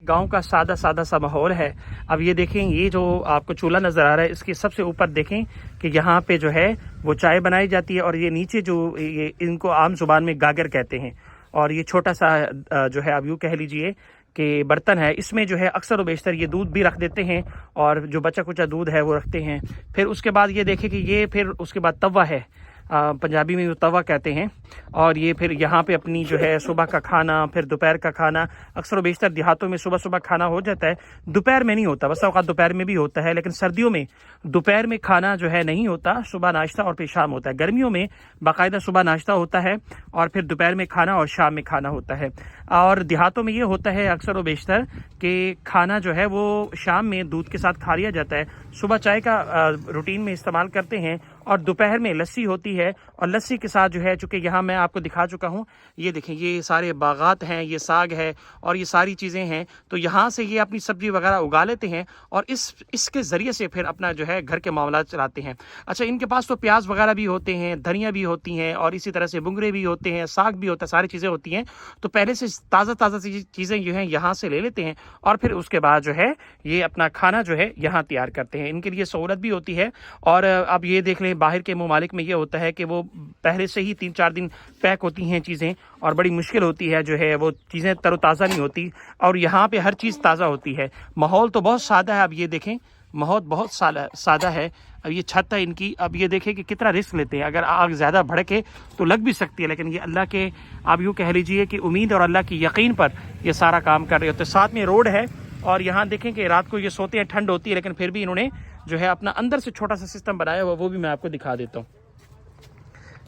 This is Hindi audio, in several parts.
गांव का सादा सादा सा माहौल है। अब ये देखें, ये जो आपको चूल्हा नज़र आ रहा है, इसके सबसे ऊपर देखें कि यहाँ पे जो है वो चाय बनाई जाती है, और ये नीचे जो ये इनको आम जुबान में गागर कहते हैं, और ये छोटा सा जो है आप यूँ कह लीजिए कि बर्तन है, इसमें जो है अक्सर व बेशतर ये दूध भी रख देते हैं, और जो बचा कुचा दूध है वो रखते हैं। फिर उसके बाद ये देखें कि ये फिर उसके बाद तवा है, पंजाबी में वो तवा कहते हैं, और ये फिर यहाँ पे अपनी जो है सुबह का खाना, फिर दोपहर का खाना, अक्सर व बेशतर देहातों में सुबह सुबह खाना हो जाता है, दोपहर में नहीं होता, बस औकात दोपहर में भी होता है, लेकिन सर्दियों में दोपहर में खाना जो है नहीं होता, सुबह नाश्ता और फिर शाम होता है। गर्मियों में बाकायदा सुबह नाश्ता होता है और फिर दोपहर में खाना और शाम में खाना होता है। और देहातों में ये होता है अक्सर व बेशतर कि खाना जो है वो शाम में दूध के साथ खा लिया जाता है, सुबह चाय का रूटीन में इस्तेमाल करते हैं, और दोपहर में लस्सी होती है, और लस्सी के साथ जो है, चूँकि यहाँ मैं आपको दिखा चुका हूँ, ये देखें ये सारे बागात हैं, ये साग है और ये सारी चीज़ें हैं, तो यहाँ से ये अपनी सब्जी वगैरह उगा लेते हैं और इसके ज़रिए से फिर अपना जो है घर के मामला चलाते हैं। अच्छा, इनके पास तो प्याज वगैरह भी होते हैं, धनिया भी होती हैं, और इसी तरह से बुंगरे भी होते हैं, साग भी होता है, सारी चीज़ें होती हैं। तो पहले से ताज़ा ताज़ा चीज़ें जो हैं यहाँ से ले लेते हैं, और फिर उसके बाद जो है ये अपना खाना जो है यहाँ तैयार करते हैं। इनके लिए सहूलत भी होती है। और अब ये देख लें, बाहर के ममालिक में ये होता है कि वो पहले से ही 3-4 दिन पैक होती हैं चीज़ें, और बड़ी मुश्किल होती है जो है वो चीज़ें तरोताज़ा नहीं होती, और यहाँ पे हर चीज़ ताज़ा होती है। माहौल तो बहुत सादा है, अब ये देखें माहौल बहुत सादा है। अब ये छत है इनकी, अब ये देखें कि कितना रिस्क लेते हैं, अगर आग ज़्यादा भड़के तो लग भी सकती है, लेकिन ये अल्लाह के, आप यूँ कह लीजिए कि उम्मीद और अल्लाह की यकीन पर ये सारा काम कर रहे होते हैं। साथ में रोड है, और यहाँ देखें कि रात को ये सोते हैं, ठंड होती है, लेकिन फिर भी इन्होंने जो है अपना अंदर से छोटा सा सिस्टम बनाया हुआ, वो भी मैं आपको दिखा देता हूँ।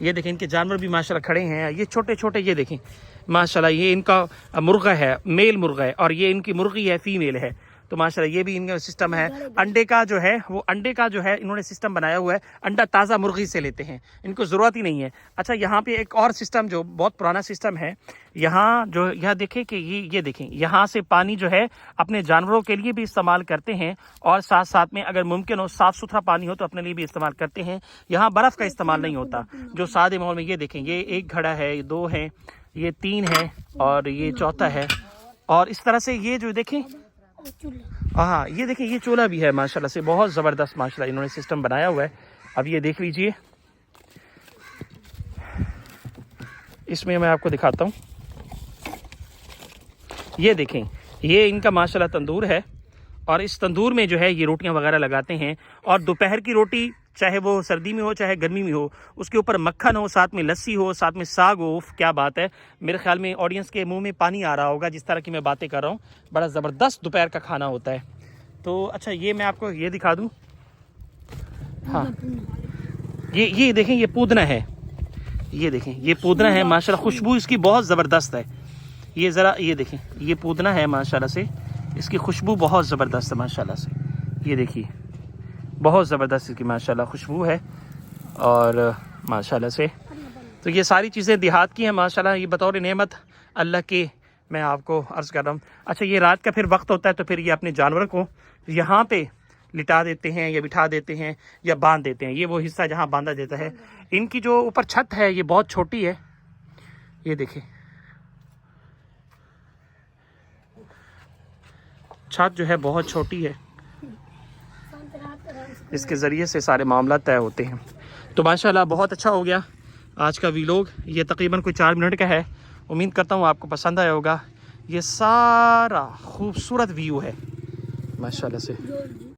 ये देखें इनके जानवर भी माशाल्लाह खड़े हैं, ये छोटे छोटे, ये देखें माशाल्लाह, ये इनका मुर्गा है, मेल मुर्गा है, और ये इनकी मुर्गी है, फीमेल है। तो माशाल्लाह ये भी इनका सिस्टम है। अंडे का जो है वो अंडे का जो है इन्होंने सिस्टम बनाया हुआ है, अंडा ताज़ा मुर्गी से लेते हैं, इनको ज़रूरत ही नहीं है। अच्छा, यहाँ पे एक और सिस्टम जो बहुत पुराना सिस्टम है, यहाँ जो यह देखें कि ये देखें, यहाँ से पानी जो है अपने जानवरों के लिए भी इस्तेमाल करते हैं, और साथ साथ में अगर मुमकिन हो साफ़ सुथरा पानी हो तो अपने लिए भी इस्तेमाल करते हैं। यहाँ बर्फ़ का इस्तेमाल नहीं होता जो सादे माहौल में। ये देखें, ये एक घड़ा है, ये 2 है, ये 3 है, और ये चौथा है, और इस तरह से ये जो देखें, हाँ ये देखिए ये चूल्हा भी है माशाल्लाह से, बहुत ज़बरदस्त माशाल्लाह इन्होंने सिस्टम बनाया हुआ है। अब ये देख लीजिए, इसमें मैं आपको दिखाता हूँ, ये देखें, ये इनका माशाल्लाह तंदूर है, और इस तंदूर में जो है ये रोटियां वगैरह लगाते हैं, और दोपहर की रोटी चाहे वो सर्दी में हो चाहे गर्मी में हो, उसके ऊपर मक्खन हो, साथ में लस्सी हो, साथ में साग हो, क्या बात है। मेरे ख्याल में ऑडियंस के मुंह में पानी आ रहा होगा जिस तरह की मैं बातें कर रहा हूँ, बड़ा ज़बरदस्त दोपहर का खाना होता है। तो अच्छा, ये मैं आपको ये दिखा दूँ, हाँ ये देखें, ये पुदना है, ये देखें ये पुदना है माशाल्लाह, खुशबू इसकी बहुत ज़बरदस्त है। ये ज़रा ये देखें, ये पुदना है माशाल्लाह से, इसकी खुशबू बहुत ज़बरदस्त है माशाल्लाह से, ये देखिए बहुत ज़बरदस्त इसकी माशाल्लाह खुशबू है, और माशाल्लाह से। तो ये सारी चीज़ें देहात की हैं माशाल्लाह, ये बतौर नेमत अल्लाह के मैं आपको अर्ज़ कर रहा हूँ। अच्छा, ये रात का फिर वक्त होता है तो फिर ये अपने जानवर को यहाँ पे लिटा देते हैं, या बिठा देते हैं, या बांध देते हैं। ये वो हिस्सा जहाँ बांधा देता है। इनकी जो ऊपर छत है ये बहुत छोटी है, ये देखिए छत जो है बहुत छोटी है, इसके ज़रिए से सारे मामला तय होते हैं। तो माशाल्लाह बहुत अच्छा हो गया आज का व्लॉग, ये तकरीबन कोई 4 मिनट का है। उम्मीद करता हूँ आपको पसंद आया होगा। ये सारा खूबसूरत व्यू है माशाल्लाह से।